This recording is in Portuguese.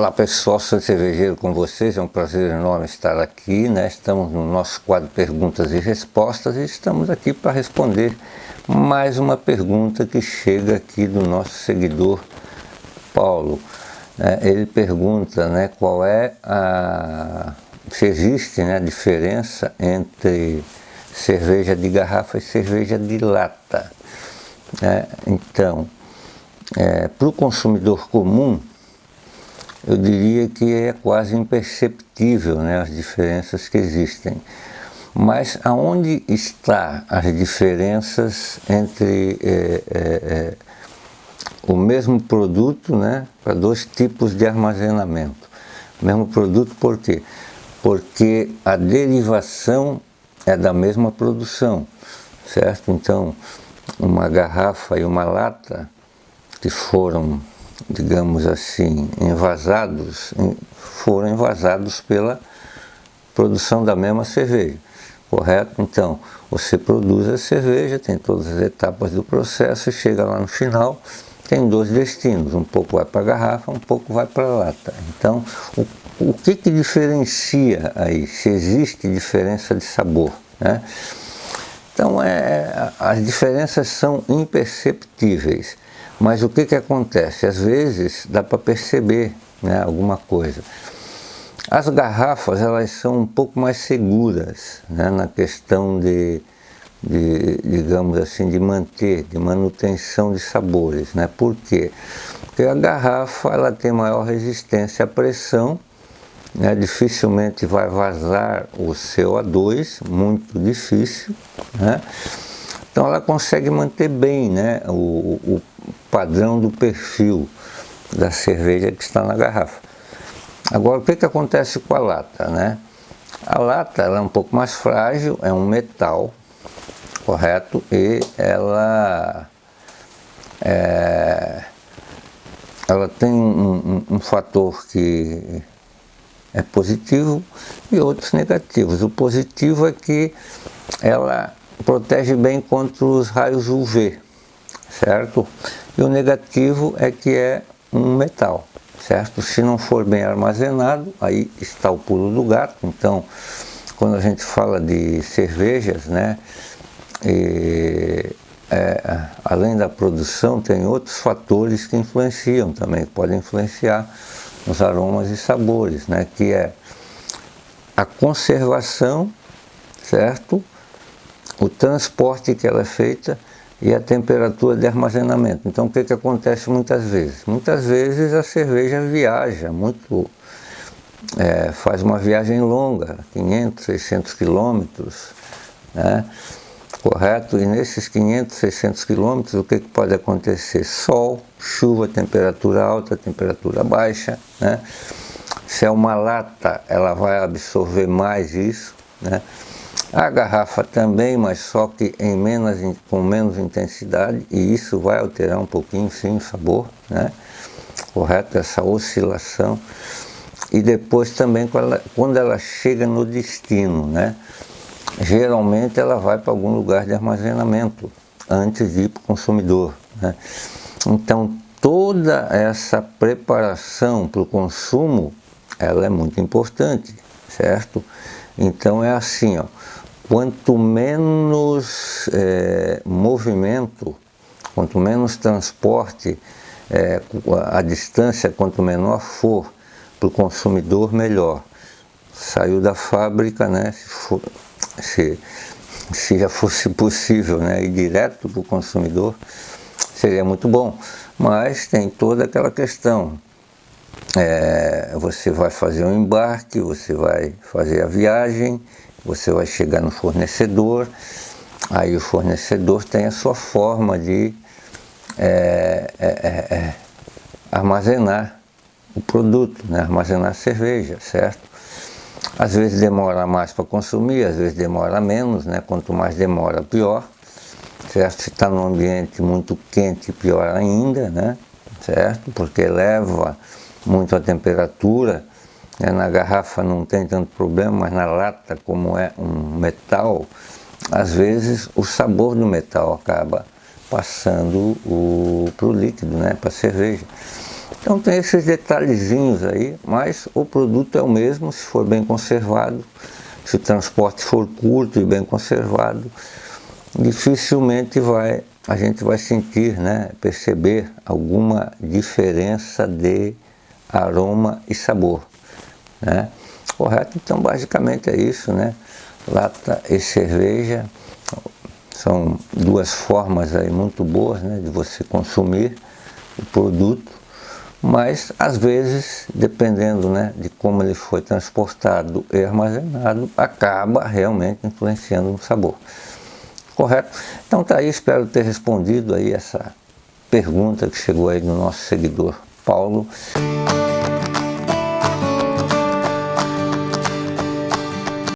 Olá pessoal, sou cervejeiro com vocês, é um prazer enorme estar aqui, né? Estamos no nosso quadro Perguntas e Respostas e estamos aqui para responder mais uma pergunta que chega aqui do nosso seguidor Paulo. Ele pergunta, né, se existe, né, diferença entre cerveja de garrafa e cerveja de lata. Então, para o consumidor comum, eu diria que é quase imperceptível, né, as diferenças que existem. Mas aonde estão as diferenças entre o mesmo produto, né, para dois tipos de armazenamento? O mesmo produto por quê? Porque a derivação é da mesma produção, certo? Então, uma garrafa e uma lata que foram, digamos assim, foram envasados pela produção da mesma cerveja, correto? Então, você produz a cerveja, tem todas as etapas do processo, chega lá no final, tem dois destinos, um pouco vai para a garrafa, um pouco vai para a lata. Então, o que diferencia aí, se existe diferença de sabor, né? Então, as diferenças são imperceptíveis. Mas o que acontece? Às vezes dá para perceber, né, alguma coisa. As garrafas, elas são um pouco mais seguras, né, na questão digamos assim, de manutenção de sabores, né? Por quê? Porque a garrafa, ela tem maior resistência à pressão, né, dificilmente vai vazar o CO2, muito difícil, né? Então ela consegue manter bem, né, o padrão do perfil da cerveja que está na garrafa. Agora, o que acontece com a lata, né? A lata, ela é um pouco mais frágil, é um metal, correto? E ela tem um fator que é positivo e outros negativos. O positivo é que ela protege bem contra os raios UV, certo? E o negativo é que é um metal, certo? Se não for bem armazenado, aí está o pulo do gato. Então, quando a gente fala de cervejas, né, além da produção, tem outros fatores que influenciam também, que podem influenciar nos aromas e sabores, né, que é a conservação, certo? O transporte que ela é feita e a temperatura de armazenamento. Então, o que acontece muitas vezes? Muitas vezes a cerveja viaja muito, faz uma viagem longa, 500, 600 quilômetros, né? Correto? E nesses 500, 600 quilômetros, o que pode acontecer? Sol, chuva, temperatura alta, temperatura baixa, né? Se é uma lata, ela vai absorver mais isso, né? A garrafa também, mas só que com menos intensidade, e isso vai alterar um pouquinho, sim, o sabor, né? Correto? Essa oscilação. E depois também, quando ela chega no destino, né? Geralmente ela vai para algum lugar de armazenamento, antes de ir para o consumidor, né? Então, toda essa preparação para o consumo, ela é muito importante, certo? Então é assim, ó, quanto menos movimento, quanto menos transporte, a distância quanto menor for para o consumidor, melhor. Saiu da fábrica, né, se já fosse possível, né, ir direto para o consumidor, seria muito bom. Mas tem toda aquela questão. Você vai fazer um embarque, você vai fazer a viagem, você vai chegar no fornecedor, aí o fornecedor tem a sua forma de armazenar o produto, né? Armazenar a cerveja, certo? Às vezes demora mais para consumir, às vezes demora menos, né? Quanto mais demora, pior, certo? Se está num ambiente muito quente, pior ainda, né? Certo? Porque eleva muito a temperatura, né? Na garrafa não tem tanto problema, mas na lata, como é um metal, às vezes o sabor do metal acaba passando para o líquido, né? Para a cerveja. Então tem esses detalhezinhos aí, mas o produto é o mesmo se for bem conservado, se o transporte for curto e bem conservado, dificilmente a gente vai sentir, né, perceber alguma diferença de aroma e sabor, né? Correto? Então basicamente é isso, né? Lata e cerveja são duas formas aí muito boas, né, de você consumir o produto, mas às vezes, dependendo, né, de como ele foi transportado e armazenado, acaba realmente influenciando no sabor. Correto? Então tá aí, espero ter respondido aí essa pergunta que chegou aí do nosso seguidor Paulo.